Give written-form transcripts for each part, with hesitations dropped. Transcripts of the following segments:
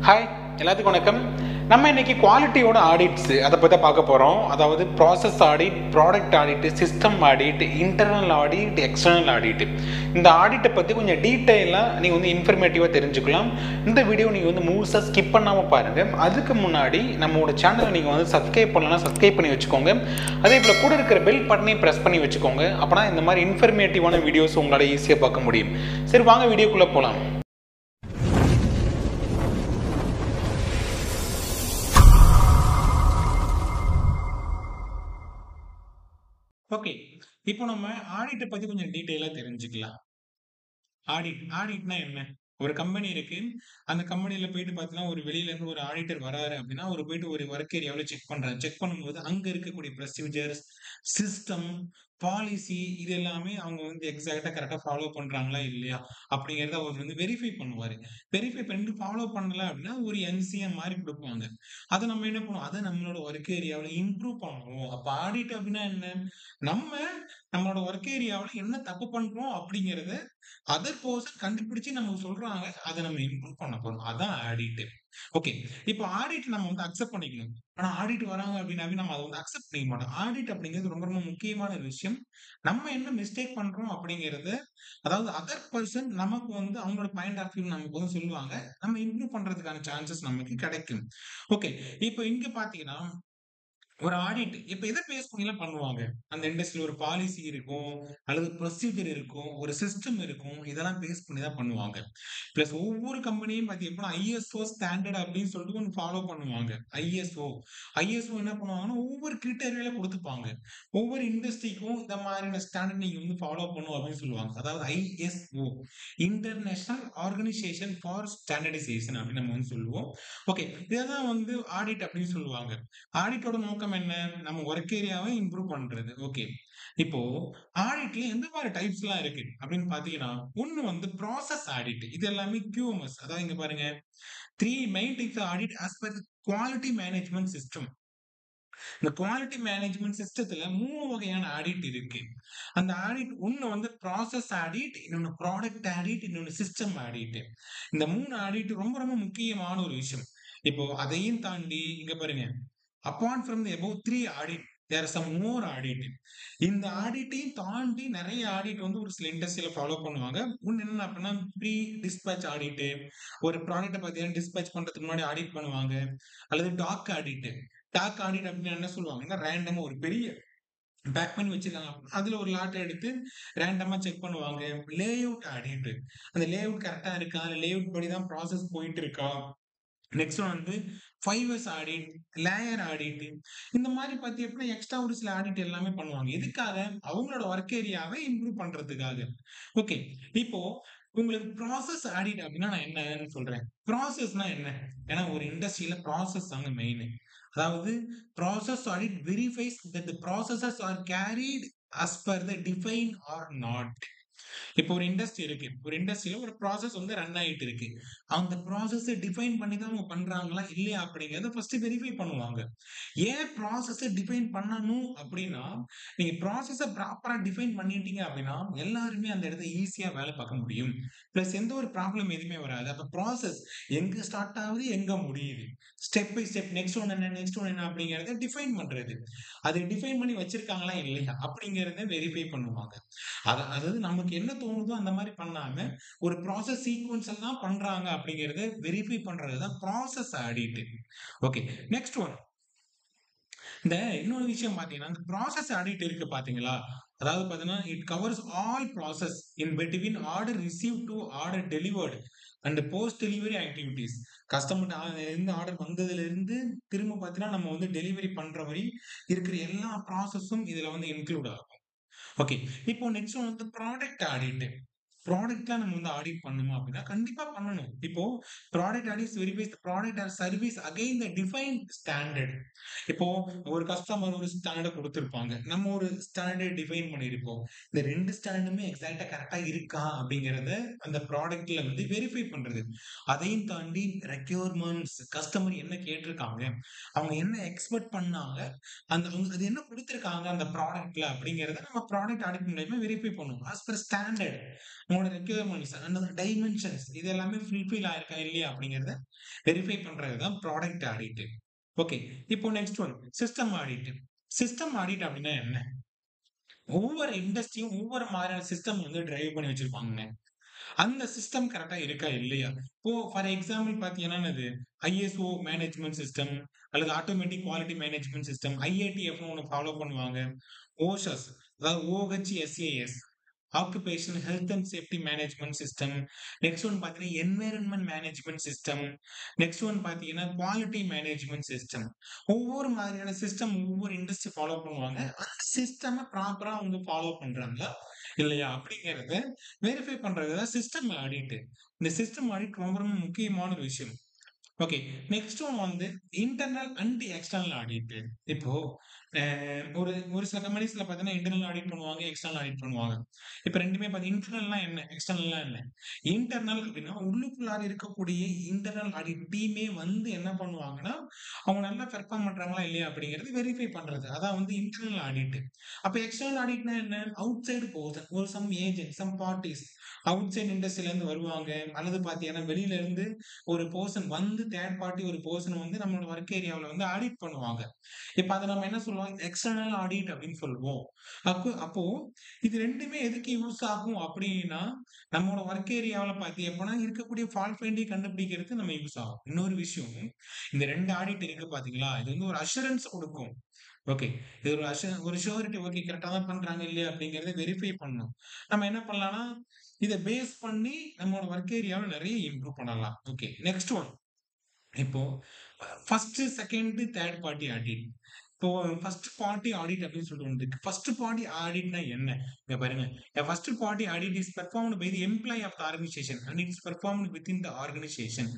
Hi, எல்லாத்துக்கும் வணக்கம். நம்ம இன்னைக்கு குவாலிட்டியோட ஆடிட்ஸ் அதை பற்றி பார்க்க போகிறோம். அதாவது process audit, product audit, system audit, internal audit, external audit. இந்த ஆடிட்டை பற்றி கொஞ்சம் டீட்டெயிலாக நீங்கள் வந்து இன்ஃபர்மேட்டிவாக தெரிஞ்சுக்கலாம். இந்த வீடியோ நீங்கள் வந்து முழுசாக ஸ்கிப் பண்ணாமல் பாருங்கள். அதுக்கு முன்னாடி நம்மளோட சேனலை நீங்கள் வந்து சப்ஸ்கிரைப் பண்ணலன்னா சப்ஸ்கிரைப் பண்ணி வச்சுக்கோங்க. அதே போல் கூட இருக்கிற பெல் பட்டனையும் ப்ரெஸ் பண்ணி வச்சுக்கோங்க. அப்போனா இந்த மாதிரி இன்ஃபர்மேட்டிவான வீடியோஸ் உங்களால் ஈஸியாக பார்க்க முடியும். சரி, வாங்க வீடியோக்குள்ளே போகலாம். ஓகே, இப்போ நம்ம ஆடிட்டை பத்தி கொஞ்சம் டீட்டெயிலா தெரிஞ்சுக்கலாம். ஆடிட்னா என்ன? ஒரு கம்பெனி இருக்கு. அந்த கம்பெனில போயிட்டு பார்த்தீங்கன்னா, ஒரு வெளியில இருந்து ஒரு ஆடிட்டர் வராரு அப்படின்னா, அவரு போயிட்டு ஒரு வொர்க் ஏரியாவுல செக் பண்றாரு. செக் பண்ணும்போது அங்க இருக்கக்கூடிய ப்ரொசீஜர்ஸ், சிஸ்டம், பாலிசி இது எல்லாமே அவங்க வந்து எக்ஸாக்ட்டா கரெக்ட்டா ஃபாலோ பண்றாங்களா இல்லையா? அப்படிங்கிறத அவர் வந்து வெரிஃபை பண்ணுவாரு. வெரிஃபை பண்ணிட்டு ஃபாலோ பண்ணல அப்படின்னா, ஒரு என்சிஎம் மாரி குடுப்பாங்க. அத நம்ம என்ன பண்ணுவோம்? அத நம்மளோட வொர்க் ஏரியாவுல இம்ப்ரூவ் பண்ணுவோம். அப்ப ஆடிட் அப்படின்னா என்ன? நம்ம நம்மளோட வொர்க் ஏரியாவுல என்ன தப்பு பண்றோம் அப்படிங்கிறத அதர் பெர்சன் கண்டுபிடிச்சு நமக்கு சொல்றாங்க. அத நம்ம இம்ப்ரூவ் பண்ண போறோம். அதான் ஆடிட். ஓகே. இப்போ ஆடிட் நம்ம வந்து அக்செப்ட் பண்ணிக்கணும். ஆனா ஆடிட் வராங்க அப்படின்னாவே நம்ம அத வந்து அக்செப்ட் பண்ணிக்க மாட்டோம். ஆடிட் அப்படிங்கிறது ரொம்ப ரொம்ப முக்கியமான விஷயம். நம்ம என்ன மிஸ்டேக் பண்றோம் அப்படிங்கிறத அதாவது அதர் பெர்சன் நமக்கு வந்து அவங்களோட பாயிண்ட் ஆஃப் வியூ நமக்கு வந்து சொல்லுவாங்க. நம்ம இம்ப்ரூவ் பண்றதுக்கான சான்சஸ் நமக்கு கிடைக்கும். ஓகே. இப்போ இங்க பார்த்தீங்கன்னா ஒரு ஆடிட் இப்ப எத பேஸ் பண்ணிலாம் பண்ணுவாங்க? அந்த இண்டஸ்ட்ரியில ஒரு பாலிசி இருக்கும், அல்லது ப்ரொசீஜர் இருக்கும், ஒரு சிஸ்டம் இருக்கும். இதெல்லாம் பேஸ் பண்ணி தான் பண்ணுவாங்க. பிளஸ் ஒவ்வொரு கம்பெனியும் பார்த்தீங்கன்னா, ஐஎஸ்ஓ ஸ்டாண்டர்ட் அப்படின்னு சொல்லிட்டு ஒண்ணு ஃபாலோ பண்ணுவாங்க. ஐஎஸ்ஓ. ஐஎஸ்ஓ என்ன பண்ணுவாங்கன்னா, ஒவ்வொரு கிரிட்டேரியால குடுத்துப்பாங்க. ஒவ்வொரு இண்டஸ்ட்ரிக்கும் இந்த மாதிரியான ஸ்டாண்டர்ட் நீங்க வந்து ஃபாலோ பண்ணணும் அப்படின்னு சொல்லுவாங்க. அதாவது ISO international organisation for standardisation அப்படின்னு நம்ம வந்து சொல்லுவோம். ஓகே. இததான் வந்து ஆடிட் அப்படின்னு சொல்லுவாங்க. ஆடிட்டோட நோக்கம் என்ன? நம்ம வொர்க் ஏரியாவை இம்ப்ரூவ் பண்றது. ஓகே. இப்போ ஆடிட்ல எந்த மாதிரி டைப்ஸ்லாம் இருக்கு அப்படின்னு பார்த்தீங்கன்னா, ஒண்ணு வந்து ப்ராசஸ் ஆடிட். இது எல்லாமே QMS. அதாவது இங்க பாருங்க. 3 main types of audit as per quality management system. இந்த குவாலிட்டி மேனேஜ்மென்ட் சிஸ்டத்துல 3 வகையான ஆடிட் இருக்கு. அந்த ஆடிட் ஒண்ணு வந்து ப்ராசஸ் ஆடிட், இன்னொன்னு ப்ராடக்ட் ஆடிட், இன்னொன்னு சிஸ்டம் ஆடிட். இந்த 3 ஆடிட் ரொம்ப ரொம்ப முக்கியமான ஒரு விஷயம். இப்போ அதையும் தாண்டி இங்க பாருங்க. Apart from the above 3 audit there are some more audit. இந்த ஆடிட்டையும் தாண்டி நிறைய ஆடிட் வந்து ஒரு சில இண்டஸ்ட்ரியில ஃபாலோ பண்ணுவாங்க. ஒண்ணு என்ன அப்படின்னா ப்ரீ டிஸ்பேட்ச் ஆடிட். ஒரு ப்ராடக்ட்ட பார்த்தீங்கன்னா டிஸ்பேட்ச் பண்றதுக்கு முன்னாடி ஆடிட் பண்ணுவாங்க. அல்லது டாக் ஆடிட். டாக் ஆடிட் அப்படின்னு என்ன சொல்லுவாங்கன்னா ரேண்டமா ஒரு பெரிய பேக் பண்ணி வச்சிருக்காங்க. அதுல ஒரு லாட் எடுத்து ரேண்டமா செக் பண்ணுவாங்க. Layout audit. அந்த லேஅவுட் கரெக்ட்டா இருக்கா? லேஅவுட் படி தான் ப்ராசஸ் போயிட்டு இருக்கா? நெக்ஸ்ட் ஒன் வந்து 5 இயர்ஸ் ஆடிட், லேயர் ஆடிட். இந்த மாதிரி பார்த்தீங்கன்னா எக்ஸ்ட்ரா ஒரு சில ஆடிட் எல்லாமே பண்ணுவாங்க. எதுக்காக? அவங்களோட வொர்க் ஏரியாவை இம்ப்ரூவ் பண்றதுக்காக. ஓகே. இப்போ உங்களுக்கு ப்ராசஸ் ஆடிட் அப்படின்னா நான் என்னன்னு சொல்றேன். ப்ராசஸ்னா என்ன? ஏன்னா ஒரு இண்டஸ்ட்ரியில ப்ராசஸ் தாங்க மெயின். அதாவது process audit verifies that the processes R carried as per the define or not. இப்போ ஒரு இண்டஸ்ட்ரி இருக்கு. ஒரு இண்டஸ்ட்ரியில ஒரு ப்ராசஸ் வந்து ரன் ஆயிட்டு இருக்கு. அந்த ப்ராசஸ டிஃபைன் பண்ணி தான் அவங்க பண்றாங்களா? இல்லையா? அப்படிங்கிறத ஃபர்ஸ்ட் வெரிஃபை பண்ணுவாங்க. ஏன் ப்ராசஸ டிஃபைன் பண்ணணும் அப்படின்னா, நீங்க ப்ராசஸ ப்ராப்பரா டிஃபைன் பண்ணிட்டீங்க அப்படின்னா, எல்லாருமே அந்த இடத்துல ஈஸியா வேலை பார்க்க முடியும். பிளஸ் எந்த ஒரு ப்ராப்ளம் எதுவுமே வராது. அப்ப ப்ராசஸ் எங்க ஸ்டார்ட் ஆகுது? எங்க முடியுது? Step by step next one என்ன? நெக்ஸ்ட் ஒன் என்ன? அப்படிங்கிறத டிஃபைன் பண்றது. அது டிஃபைன் பண்ணி வச்சிருக்காங்களா? இல்லையா? அப்படிங்கிறத வெரிஃபை பண்ணுவாங்க. அதாவது நமக்கு என்ன தோணுதோ அந்த மாதிரி பண்ணாம ஒரு ப்ராசஸ் சீக்வன்ஸ் எல்லாம் பண்றாங்க அப்படிங்கறத வெரிஃபை பண்றதுதான் process audit. Okay. Next one. இந்த இன்னொரு விஷயம் பாத்தீங்கன்னா இந்த ப்ராசஸ் ஆடிட் இருக்கு பாத்தீங்களா? அதாவது பாத்தீங்கன்னா it covers all process in between order receive to order delivered and post delivery activities. Customer இருந்து ஆர்டர் வந்ததுல இருந்து திரும்ப பாத்தீங்கன்னா நம்ம வந்து டெலிவரி பண்ற வரை இருக்கிற எல்லா ப்ராசஸும் இதுல வந்து இன்க்ளூட் ஆகும். ஓகே. இப்போ நெக்ஸ்ட் ஒன் வந்து ப்ராடக்ட் ஆடிட். ப்ராடக்ட்லாம் நம்ம வந்து ஆடிட் பண்ணணுமா அப்படின்னா கண்டிப்பா பண்ணணும். இப்போ product audit verifies the product or service again the defined standard. இப்போ ஒரு கஸ்டமர் ஒரு ஸ்டாண்டர்ட் கொடுத்திருப்பாங்க. நம்ம ஒரு ஸ்டாண்டர்ட் டிஃபைன் பண்ணியிருப்போம். இந்த 2 ஸ்டாண்டர்டுமே எக்ஸாக்ட்டா கரெக்ட்டா இருக்கா அப்படிங்கிறத அந்த ப்ராடக்ட்ல வந்து வெரிஃபை பண்றது. அதையும் தாண்டி ரெக்யர்மென்ட்ஸ் கஸ்டமர் என்ன கேட்டிருக்காங்க? அவங்க என்ன எக்ஸ்பெக்ட் பண்ணாங்க? அந்த அவங்க அது என்ன குடுத்திருக்காங்க அந்த ப்ராடக்ட்ல அப்படிங்கிறத நம்ம ப்ராடக்ட் ஆடிட் மூலியமா வெரிஃபை பண்ணுவோம். As per standard. உங்களோட ரெக்யர்மெண்ட்ஸ் அந்த டைமென்ஷன்ஸ் இது எல்லாமே ஃபுல்ஃபில் ஆயிருக்கா இல்லையா அப்படிங்கிறத வெரிஃபை பண்றது தான் ப்ராடக்ட் ஆடிட். ஓகே. இப்போ next one system audit. System audit அப்படின்னா என்ன? ஒவ்வொரு இண்டஸ்ட்ரியும் ஒவ்வொரு மாதிரியான சிஸ்டம் வந்து டிரைவ் பண்ணி வச்சிருப்பாங்க. அந்த சிஸ்டம் கரெக்ட்டா இருக்கா? இல்லையா? இப்போ ஃபார் எக்ஸாம்பிள் பார்த்தீங்கன்னா, என்னது ஐஎஸ்ஓ மேனேஜ்மென்ட் சிஸ்டம் அல்லது ஆட்டோமேட்டிக் குவாலிட்டி மேனேஜ்மென்ட் சிஸ்டம், ஐஏடிஎஃப்னு ஒண்ணு ஃபாலோ பண்ணுவாங்க. ஓஷாஸ் அதாவது OHSAS occupational health and safety management system. Next one பார்த்தீங்கன்னா, environment management system. Next one பார்த்தீங்கன்னா, குவாலிட்டி மேனேஜ்மென்ட் சிஸ்டம். ஒவ்வொரு மாதிரியான சிஸ்டம் ஒவ்வொரு இண்டஸ்ட்ரி ஃபாலோ பண்ணுவாங்க. அந்த சிஸ்டம ப்ராப்பரா அவங்க ஃபாலோ பண்றாங்களா? இல்லையா? அப்படிங்கிறத வெரிஃபை பண்றது தான் சிஸ்டம் ஆடிட். இந்த சிஸ்டம் ஆடிட் ரொம்ப ரொம்ப முக்கியமான ஒரு விஷயம். ஓகே. நெக்ஸ்ட் ஒன் வந்து இன்டர்னல் அண்ட் எக்ஸ்டர்னல் ஆடிட். இப்போ ஒரு ஒரு சில கம்பெனிஸ்ல பார்த்தீங்கன்னா, இன்டர்னல் ஆடிட் பண்ணுவாங்க, எக்ஸ்டர்னல் ஆடிட் பண்ணுவாங்க. இப்ப 2மே இன்டர்னல்னா என்ன? எக்ஸ்டர்னல்னா என்ன? இன்டர்னல் அப்படின்னா, உள்ளுக்குள்ளார இருக்கக்கூடிய இன்டர்னல் ஆடிட் டீமே வந்து என்ன பண்ணுவாங்கன்னா, அவங்க நல்லா பெர்ஃபார்ம் பண்றாங்களா இல்லையா அப்படிங்கிறது வெரிஃபை பண்றது. அதான் வந்து இன்டர்னல் ஆடிட். அப்ப எக்ஸ்டர்னல் ஆடிட்னா என்ன? அவுட் சைடு பெர்சன் ஒரு some agent, some parties outside இண்டஸ்ட்ரில இருந்து வருவாங்க. அல்லது பார்த்தீங்கன்னா, வெளியில இருந்து ஒரு பெர்சன் வந்து தேர்ட் பார்ட்டி ஒரு பெர்சன் வந்து நம்மளோட வொர்க் ஏரியாவுல வந்து ஆடிட் பண்ணுவாங்க. இப்ப அத நம்ம என்ன சொல்லுவோம்? எக்ஸ்டர்னல் ஆடிட் அப்படின்னு சொல்லுவோம். அப்போ இது 2மே எதுக்கு யூஸ் ஆகும் அப்படின்னா, நம்மளோட வொர்க் ஏரியாவுல பார்த்தீங்கன்னா, இருக்கக்கூடிய ஃபால்ட் ஃபைண்டிங் கண்டுபிடிக்கிறதுக்கு நம்ம யூஸ் ஆகும். இன்னொரு விஷயம், இந்த 2 ஆடிட் இருக்கு பார்த்தீங்களா? இது வந்து ஒரு அஷ்யூரன்ஸ் குடுக்கும். ஓகே. இது ஒரு ஷூரிட்டி ஓகே கரெக்ட்டா தான் பண்றாங்க இல்லையா அப்படிங்கிறத வெரிஃபை பண்ணணும். நம்ம என்ன பண்ணலாம்னா, இத பேஸ் பண்ணி நம்மளோட வொர்க் ஏரியாவ நெறைய இம்ப்ரூவ் பண்ணலாம். ஓகே. நெக்ஸ்ட் ஒன் இப்போ first, second, third party audit. இப்போ ஃபர்ஸ்ட் பார்ட்டி ஆடிட் அப்படின்னு சொல்லிட்டு ஒண்ணு இருக்கு. ஃபர்ஸ்ட் பார்ட்டி ஆடிட்னா என்ன? இங்க பாருங்க. A first party audit is performed by the employee of the organization and it is performed within the organization.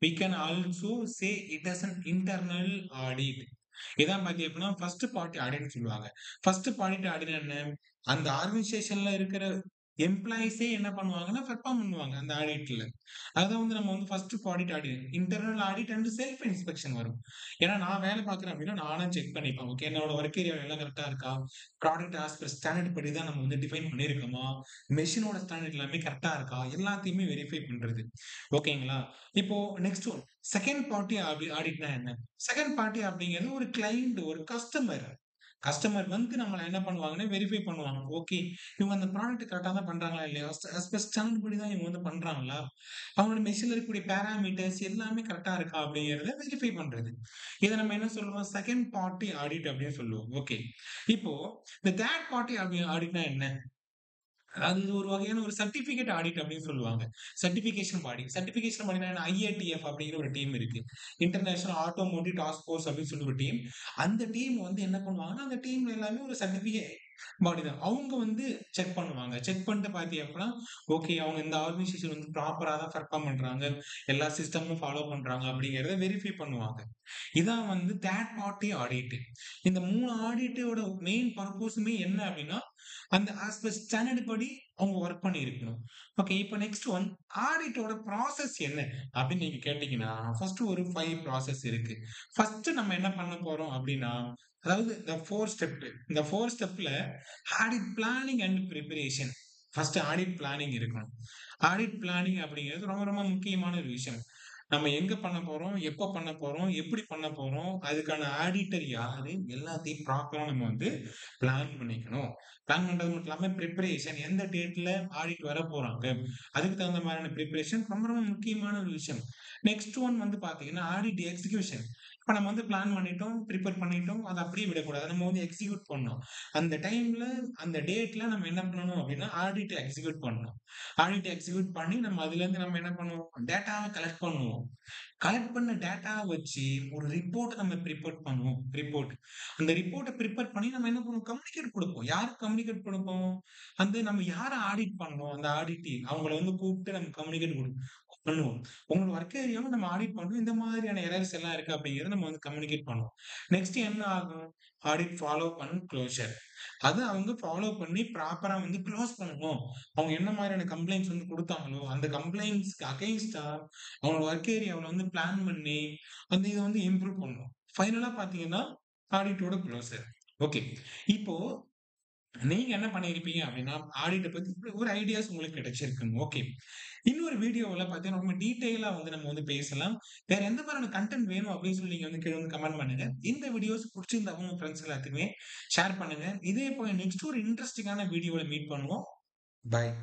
We can also say it as an internal audit. இதான் பாத்தீங்க அப்படின்னா ஃபர்ஸ்ட் பார்ட்டி ஆடிட்னு சொல்லுவாங்க. First party audit என்ன? அந்த ஆர்கனைசேஷன்ல இருக்கிற எம்ப்ளாயீஸே என்ன பண்ணுவாங்கன்னா, perform பண்ணுவாங்க அந்த ஆடிட்ல. அதான் வந்து நம்ம வந்து first audit audit. Internal audit and self inspection வரும். ஏன்னா நான் வேலை பார்க்குறேன் அப்படின்னா, நானும் செக் பண்ணிப்பேன். ஓகே என்னோட வொர்க் ஏரியால எல்லாம் கரெக்ட்டா இருக்கா? ப்ராடக்ட் ஆஸ் பெர் ஸ்டாண்டர்ட் படி தான் நம்ம வந்து டிஃபைன் பண்ணியிருக்கோமா? மெஷினோட ஸ்டாண்டர்ட் எல்லாமே கரெக்ட்டா இருக்கா? எல்லாத்தையுமே வெரிஃபை பண்றது. ஓகேங்களா? இப்போ நெக்ஸ்ட் ஒன் செகண்ட் பார்ட்டி ஆடிட்னா என்ன? செகண்ட் பார்ட்டி அப்படிங்கிறது ஒரு கிளையண்ட், ஒரு கஸ்டமர். கஸ்டமர் வந்து நம்மள என்ன பண்ணுவாங்கன்னா, வெரிஃபை பண்ணுவாங்க. ஓகே, இவங்க அந்த ப்ராடக்ட் கரெக்ட்டா தான் பண்றாங்களா இல்லையா? ஆஸ் பெர் ஸ்டாண்டர்ட் படி தான் இவங்க வந்து பண்றாங்களா? அவங்களோட மெஷின்ல இருக்கக்கூடிய பேராமீட்டர்ஸ் எல்லாமே கரெக்ட்டா இருக்கா? அப்படிங்கிறத வெரிஃபை பண்றது. இத நம்ம என்ன சொல்லுவோம்? செகண்ட் பார்ட்டி ஆடிட் அப்படின்னு சொல்லுவோம். ஓகே. இப்போ இந்த தேர்ட் பார்ட்டி ஆடிட்னா என்ன? அது ஒரு வகையான ஒரு சர்டிபிகேட் ஆடிட் அப்படின்னு சொல்லுவாங்க. சர்டிபிகேஷன் பாடி. சர்டிபிகேஷன் பாடினா என்ன? ஐஏடிஎஃப் அப்படிங்கிற ஒரு டீம் இருக்கு. இன்டர்நேஷனல் ஆட்டோமோட்டிவ் டாஸ்க் ஃபோர்ஸ் அப்படின்னு சொல்லி ஒரு டீம். அந்த டீம் வந்து என்ன பண்ணுவாங்கன்னா, அந்த டீம்ல எல்லாமே ஒரு சர்டிபிகேட் பாடி தான். அவங்க வந்து செக் பண்ணுவாங்க. செக் பண்ணிட்டு பார்த்தீங்க அப்படின்னா, ஓகே அவங்க இந்த ஆர்கனைசேஷன் வந்து ப்ராப்பரா தான் பெர்ஃபார்ம் பண்றாங்க. எல்லா சிஸ்டமும் ஃபாலோ பண்றாங்க அப்படிங்கிறத வெரிஃபை பண்ணுவாங்க. இதான் வந்து தேர்ட் பார்ட்டி ஆடிட். இந்த 3 ஆடிட்டோட மெயின் பர்ப்போஸுமே என்ன அப்படின்னா, அந்த ஆஸ் பெர் ஸ்டாண்டர்ட் படி அவங்க வொர்க் பண்ணியிருக்கணும். ஓகே. இப்ப நெக்ஸ்ட் ஒன் ஆடிட்டோட ப்ராசஸ் என்ன? அப்படின்னு நீங்க கேட்டீங்கன்னா, ஃபர்ஸ்ட் ஒரு 5 ப்ராசஸ் இருக்கு. ஃபர்ஸ்ட் நம்ம என்ன பண்ண போறோம் அப்படின்னா, அதாவது இந்த 4 ஸ்டெப். இந்த 4 ஸ்டெப்ல audit planning and preparation. First audit planning இருக்கணும். ஆடிட் பிளானிங் அப்படிங்கிறது ரொம்ப ரொம்ப முக்கியமான ஒரு விஷயம். நம்ம எங்க பண்ண போறோம்? எப்ப பண்ண போறோம்? எப்படி பண்ண போறோம்? அதுக்கான ஆடிட்டர் யாரு? எல்லாத்தையும் ப்ராப்பரா நம்ம வந்து பிளான் பண்ணிக்கணும். பிளான் பண்றது மட்டும் இல்லாம பிரிப்பரேஷன் எந்த டேட்ல ஆடிட் வரப்போறாங்க. அதுக்கு தகுந்த மாதிரியான பிரிப்பரேஷன் ரொம்ப ரொம்ப முக்கியமான ஒரு விஷயம். நெக்ஸ்ட் ஒன் வந்து பார்த்தீங்கன்னா, ஆடிட் எக்ஸிகியூஷன். இப்ப நம்ம வந்து பிளான் பண்ணிட்டோம், பிரிப்பேர் பண்ணிட்டோம். அத அப்படியே விடக்கூடாது. நம்ம வந்து எக்ஸிக்யூட் பண்ணணும். அந்த டைம்ல, அந்த டேட்ல நம்ம என்ன பண்ணணும் அப்படின்னா, ஆடிட் எக்ஸிக்யூட் பண்ணணும். ஆடிட் எக்ஸிக்யூட் பண்ணி நம்ம அதுலேருந்து நம்ம என்ன பண்ணுவோம்? டேட்டாவ கலெக்ட் பண்ணுவோம். கலெக்ட் பண்ண டேட்டாவ வச்சு ஒரு ரிப்போர்ட் நம்ம பிரிப்பேர் பண்ணுவோம். ரிப்போர்ட். அந்த ரிப்போர்ட்ட பிரிப்பேர் பண்ணி நம்ம என்ன பண்ணுவோம்? கம்யூனிகேட் குடுப்போம். யாருக்கு கம்யூனிகேட் குடுப்போம்? அந்த நம்ம யார ஆடிட் பண்ணணும்? அந்த ஆடிட் டீம். அவங்கள வந்து கூப்பிட்டு நம்ம கம்யூனிகேட் பண்ணுவோம். உங்களோட வொர்க் ஏரியாவ நம்ம ஆடிட் பண்ணணும். இந்த மாதிரியான எரர்ஸ் எல்லாம் இருக்கு அப்படிங்கிறத நம்ம வந்து கம்யூனிகேட் பண்ணுவோம். நெக்ஸ்ட் என்ன ஆகும்? Audit follow and closure. அத அவங்க ஃபாலோ பண்ணி ப்ராப்பரா வந்து குளோஸ் பண்ணணும். அவங்க என்ன மாதிரியான கம்ப்ளைண்ட்ஸ் வந்து குடுத்தாங்களோ, அந்த கம்ப்ளைண்ட்ஸ்க்கு அகைன்ஸ்டா அவங்களோட வொர்க் ஏரியாவுல வந்து பிளான் பண்ணி, அந்த இத வந்து இம்ப்ரூவ் பண்ணணும். ஃபைனலா பார்த்தீங்கன்னா, ஆடிட்டோட குளோசர். ஓகே. இப்போ நீங்க என்ன பண்ணியிருப்பீங்க அப்படின்னா, ஆடிட்ட பத்தி இப்படி ஒரு ஐடியாஸ் உங்களுக்கு கிடைச்சிருக்கும். ஓகே. இன்னொரு வீடியோவுல பார்த்தீங்கன்னா, ரொம்ப டீட்டெயிலா வந்து நம்ம வந்து பேசலாம். வேற எந்த மாதிரியான கன்டென்ட் வேணும் அப்படின்னு சொல்லி நீங்க வந்து கீழ வந்து கமெண்ட் பண்ணுங்க. இந்த வீடியோஸ் புடிச்சிருந்தா உங்க ஃபிரெண்ட்ஸ் எல்லாத்துக்குமே ஷேர் பண்ணுங்க. இதே போல நெக்ஸ்ட் ஒரு இன்ட்ரஸ்டிங்கான வீடியோல மீட் பண்ணுவோம். பாய்.